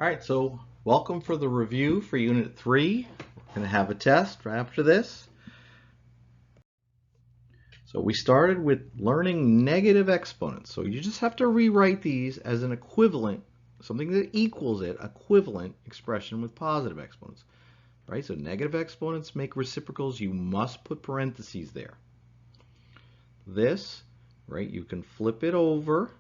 All right, so welcome for the review for Unit 3. We're going to have a test after this. So we started with learning negative exponents. So you just have to rewrite these as an equivalent, something that equals it, equivalent expression with positive exponents. Right? So negative exponents make reciprocals. You must put parentheses there. This, right, you can flip it over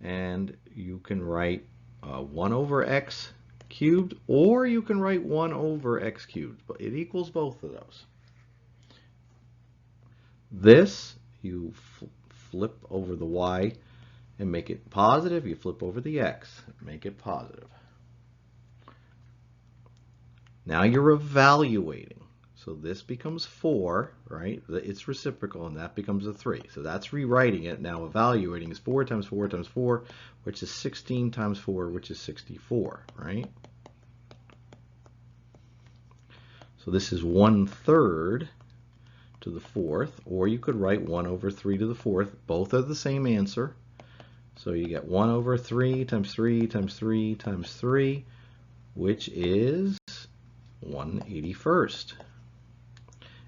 and you can write 1 over x cubed, or you can write 1 over x cubed, but it equals both of those. This, you flip over the y and make it positive. You flip over the x, make it positive. Now you're evaluating. So this becomes 4, right? It's reciprocal, and that becomes a 3. So that's rewriting it. Now evaluating is 4 times 4 times 4, which is 16 times 4, which is 64, right? So this is 1/3 to the 4th, or you could write 1 over 3 to the 4th. Both are the same answer. So you get 1 over 3 times 3 times 3 times 3, which is 1/81st.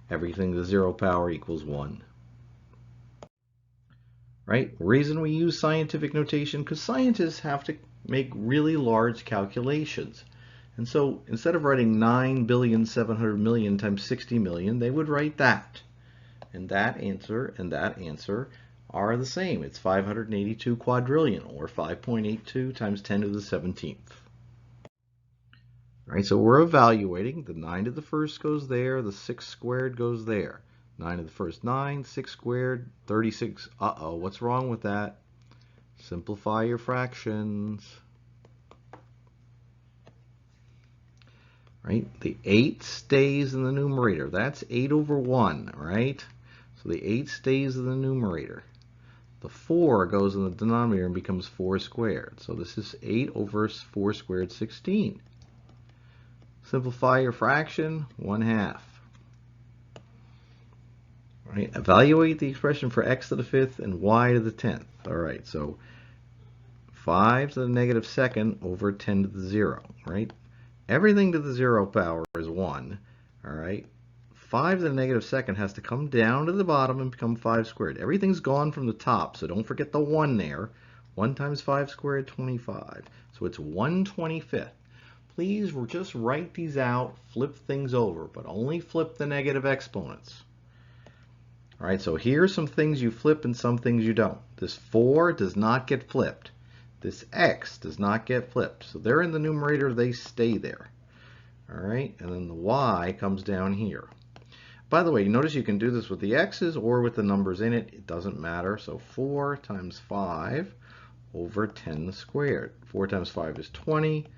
Everything to the 0 power equals 1. Right? Reason we use scientific notation, because scientists have to make really large calculations. And so instead of writing 9,700,000,000 times 60 million, they would write that. And that answer are the same. It's 582 quadrillion, or 5.82 times 10 to the 17th. Right, so we're evaluating. The 9 to the first goes there, the 6 squared goes there. 9 to the first, 9, 6 squared, 36. Uh-oh, what's wrong with that? Simplify your fractions. Right, the 8 stays in the numerator. That's 8 over 1, right? So the 8 stays in the numerator. The 4 goes in the denominator and becomes 4 squared. So this is 8 over 4 squared, 16. Simplify your fraction, 1/2. Right? Evaluate the expression for x to the 5th and y to the 10th. All right, so 5 to the negative 2nd over 10 to the 0, right? Everything to the 0 power is 1, all right? 5 to the negative 2nd has to come down to the bottom and become 5 squared. Everything's gone from the top, so don't forget the 1 there. 1 times 5 squared, 25. So it's 1/25th. Please just write these out, flip things over, but only flip the negative exponents. All right, so here's some things you flip and some things you don't. This 4 does not get flipped. This x does not get flipped. So they're in the numerator, they stay there. All right, and then the y comes down here. By the way, notice you can do this with the x's or with the numbers in it. It doesn't matter. So 4 times 5 over 10 squared. 4 times 5 is 20.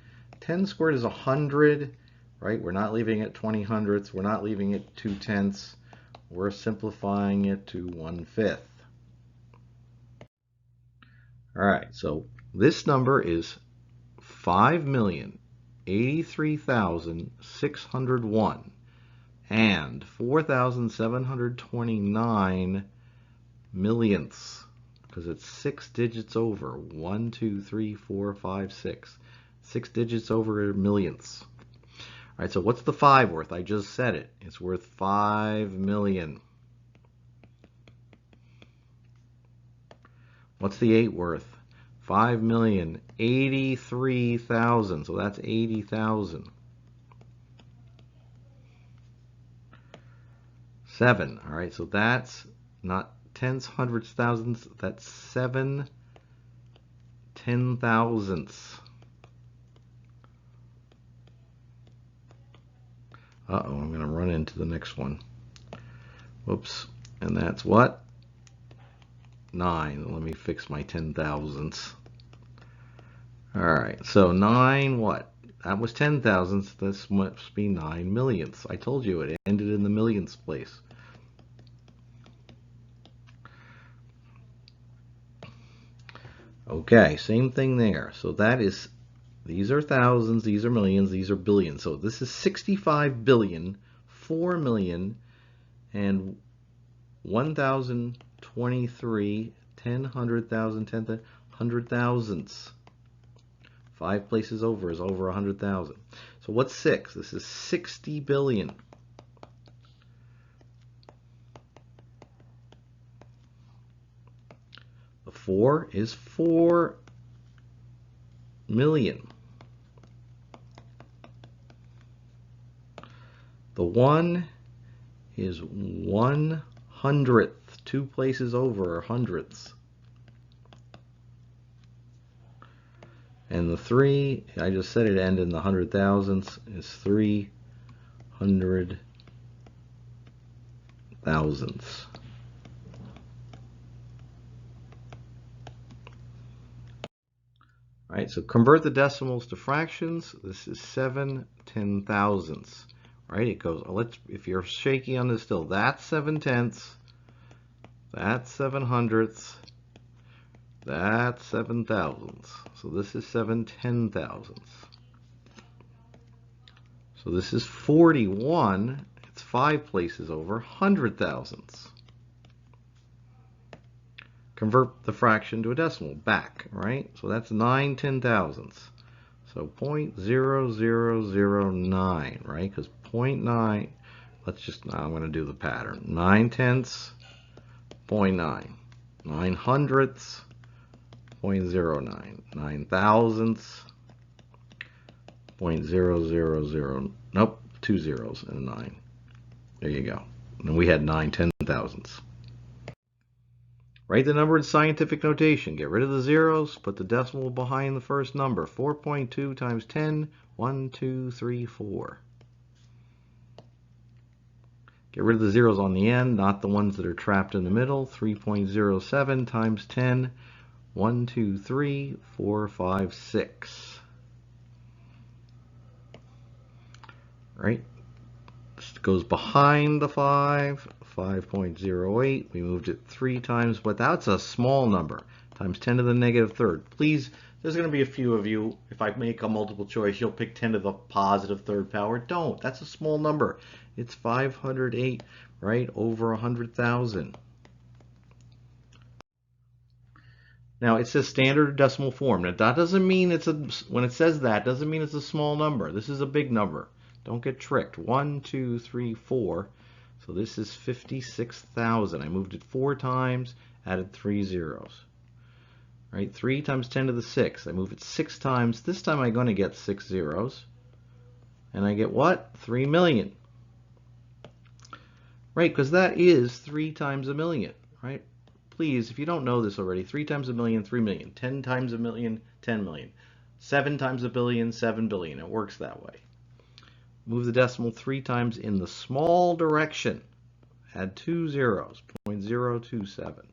10 squared is 100, right? We're not leaving it 20 hundredths. We're not leaving it 2/10. We're simplifying it to 1/5. All right, so this number is 5,083,601 and 4,729 millionths, because it's 6 digits over. 1, 2, 3, 4, 5, 6. 6 digits over millionths. All right, so what's the 5 worth? I just said it. It's worth 5 million. What's the 8 worth? 5,083,000. So that's 80,000. 7. All right, so that's not tenths, hundredths, thousandths. That's 7 ten-thousandths. Uh-oh, I'm going to run into the next one. Whoops. And that's what? 9. Let me fix my 10,000ths. All right, so 9 what? That was 10,000ths. This must be 9 millionths. I told you it ended in the millionths place. Okay, same thing there. So that is, these are thousands, these are millions, these are billions. So this is 65 billion, 4 million, and 1,023, 10, 100,000, 10, 100 thousandths. 5 places over is over 100,000. So what's 6? This is 60 billion. The 4 is 4 million. The 1 is 1/100th. 2 places over are hundredths. And the 3, I just said it ended in the 100,000ths, is 300,000ths. All right, so convert the decimals to fractions. This is 7/10,000ths. Right? It goes, if you're shaky on this still, that's 7/10ths, that's 7/100ths, that's 7/1000ths. So this is 7/10,000ths. So this is 41. It's 5 places over 100,000ths. Convert the fraction to a decimal back, right? So that's 9/10,000ths. So 0.0009, right? Because 0.9, now I'm going to do the pattern. 9/10ths, 0.9. 9/100ths, 0.09. 9,000ths, 0.000, nope, 2 zeros and a 9. There you go. And we had 9/10,000ths. Write the number in scientific notation. Get rid of the zeros. Put the decimal behind the first number. 4.2 times 10. 1, 2, 3, 4. Get rid of the zeros on the end, not the ones that are trapped in the middle. 3.07 times 10. 1, 2, 3, 4, 5, 6. Right? This goes behind the 5. 5.08. We moved it 3 times, but that's a small number. Times 10 to the negative third. Please, there's going to be a few of you, if I make a multiple choice, you'll pick 10 to the positive third power. Don't. That's a small number. It's 508, right? Over 100,000. Now, it says standard decimal form. Now, that doesn't mean when it says that, doesn't mean it's a small number. This is a big number. Don't get tricked. 1, 2, 3, 4. So this is 56,000. I moved it 4 times, added 3 zeros. Right? 3 times 10 to the 6. I move it 6 times. This time I'm going to get 6 zeros. And I get what? 3 million. Right? Because that is 3 times a million. Right? Please, if you don't know this already, 3 times a million, 3 million. 10 times a million, 10 million. 7 times a billion, 7 billion. It works that way. Move the decimal 3 times in the small direction. Add 2 zeros, 0.027.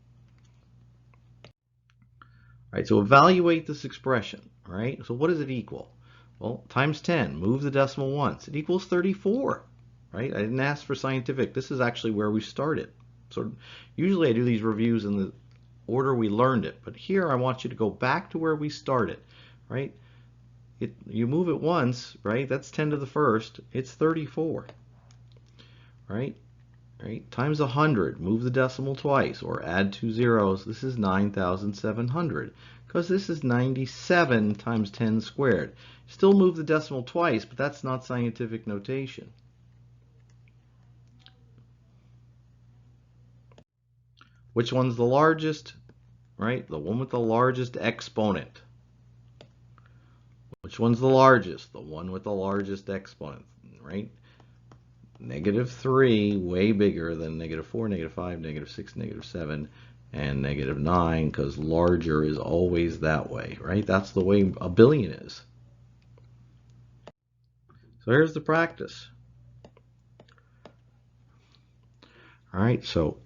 Right, so evaluate this expression. Right, so what does it equal? Well, times 10. Move the decimal once. It equals 34. Right, I didn't ask for scientific. This is actually where we started. So usually I do these reviews in the order we learned it, but here I want you to go back to where we started. Right. You move it once, right? That's 10 to the first. It's 34, right? Right? Times 100. Move the decimal twice, or add 2 zeros. This is 9,700, because this is 97 times 10 squared. Still move the decimal twice, but that's not scientific notation. Which one's the largest? Right? The one with the largest exponent. Which one's the largest? The one with the largest exponent, right? -3, way bigger than -4, -5, -6, -7, and -9, because larger is always that way, right? That's the way a billion is. So here's the practice. All right, so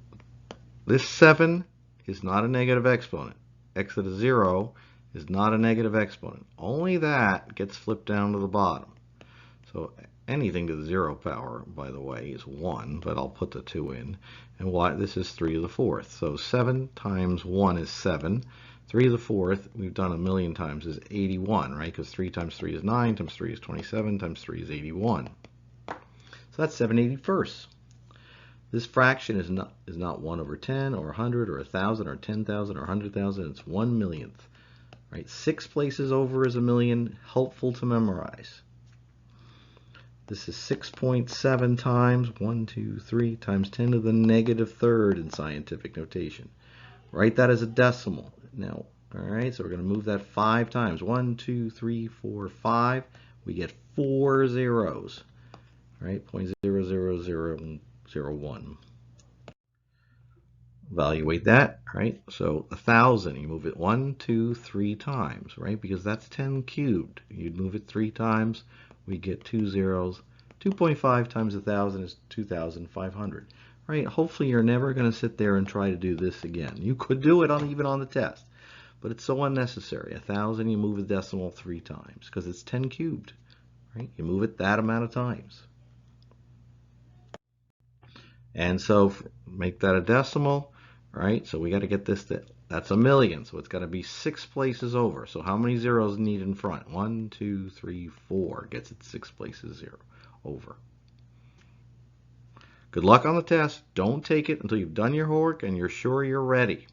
this 7 is not a negative exponent. X to the 0 is not a negative exponent. Only that gets flipped down to the bottom. So anything to the 0 power, by the way, is 1, but I'll put the 2 in. And this is 3 to the 4th. So 7 times 1 is 7. 3 to the 4th, we've done a million times, is 81, right? Because 3 times 3 is 9, times 3 is 27, times 3 is 81. So that's 7/81. This fraction is not 1 over 10 or 100 or 1,000 or 10,000 or 100,000. It's 1 millionth. Right? 6 places over is a million, helpful to memorize. This is 6.7 times 1, 2, 3 times 10 to the negative third in scientific notation. Write that as a decimal. Now, all right, so we're going to move that 5 times. 1, 2, 3, 4, 5. We get 4 zeros, right? 0.00001. Evaluate that, right? So 1,000, you move it 1, 2, 3 times, right? Because that's 10 cubed. You'd move it 3 times, we get 2 zeros. 2.5 times 1,000 is 2,500, right? Hopefully you're never going to sit there and try to do this again. You could do it even on the test, but it's so unnecessary. 1,000, you move the decimal 3 times because it's 10 cubed, right? You move it that amount of times. And so make that a decimal, right? So we got to get this, that's a million. So it's got to be 6 places over. So how many zeros need in front? 1, 2, 3, 4 gets it 6 places over. Good luck on the test. Don't take it until you've done your homework and you're sure you're ready.